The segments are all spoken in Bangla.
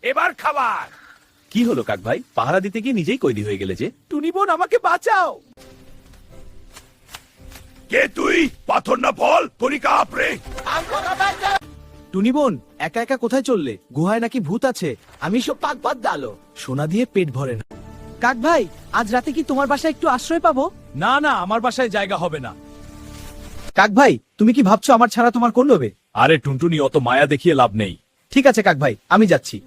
এবার খাবার। কি হলো কাক ভাই, পাহারা দিতে গিয়ে নিজেই কয়দি হয়ে গেলে যে? টুনি বোন, আমাকে বাঁচাও। কে তুই? পাথর না ফল? কনিকা আপরে। টুনি বোন, একা একা কোথায় চললে? গুহায় নাকি ভূত আছে। আমি সব পাক বাদ দালো। সোনা দিয়ে পেট ভরে না। কাক ভাই, আজ রাতে কি তোমার বাসায় একটু আশ্রয় পাবো? না না, আমার বাসায় জায়গা হবে না। কাক ভাই, তুমি কি ভাবছো আমার ছাড়া তোমার কোন হবে? আরে টুনটুনি, অত মায়া দেখিয়ে লাভ নেই। ঠিক আছে কাক ভাই, আমি যাচ্ছি।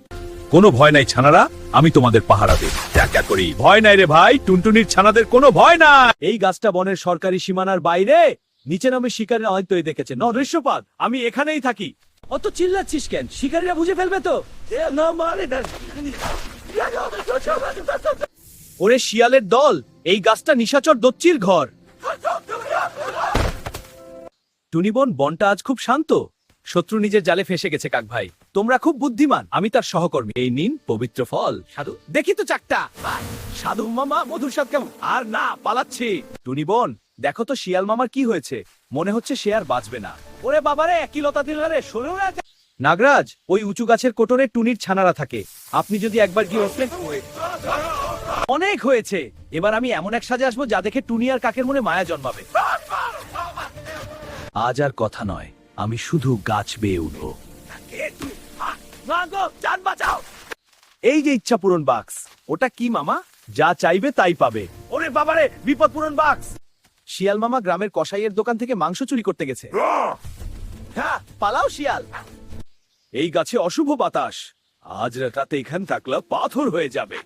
কোনো ভয় নাই ছানারা, আমি তোমাদের পাহারা দেব। দেখা করি। ভয় নাই রে ভাই, টুনটুনির ছানাদের কোনো ভয় নাই। এই গাছটা বনের সরকারি সীমানার বাইরে। নিচে নামে শিকারীরা হয়তোই দেখেছে। দৃশ্যপাত, আমি এখানেই থাকি। অত চিল্লাচ্ছিস কেন? শিকারীরা বুঝে ফেলবে তো। ওরে শিয়ালের দল, এই গাছটা নিশাচর দচ্চির ঘর। টুনিবন, বনটা আজ খুব শান্ত। শত্রু নিজের জালে ফেসে গেছে কাক ভাই। তোমরা খুব বুদ্ধিমান, আমি তার সহকর্মী। এই নিন পবিত্র ফল। সাধু, দেখি তো চাকটা। সাধু মামা, মধুর স্বাদ কেমন? আর না, পালাচ্ছি। টুনিবন, দেখো তো শিয়াল মামার কি হয়েছে। মনে হচ্ছে সে আর বাঁচবে না। ওরে বাবারে, একই লতা দিল রে, শোনো না। নাগরাজ, ওই উঁচু গাছের কোটরে টুনির ছানারা থাকে। আপনি যদি একবার গিয়ে ওঠলেন। অনেক হয়েছে, এবার আমি এমন এক সাজে আসবো যা দেখে টুনি আর কাকের মনে মায়া জন্মাবে। আজ আর কথা নয়, আমি শুধু গাছ বেয়ে উঠবো। কে তুই? না গো, জান বাঁচাও। এই যে ইচ্ছা পূরণ বাক্স। ওটা কি মামা? যা চাইবে তাই পাবে। ওরে বাবারে, বিপদ পূরণ বাক্স। শিয়াল মামা গ্রামের কসাইয়ের দোকান থেকে মাংস চুরি করতে গেছে। হ্যাঁ, পালাও শিয়াল। এই গাছে অশুভ বাতাস। আজ রাতে এখান থাকলে পাথর হয়ে যাবে।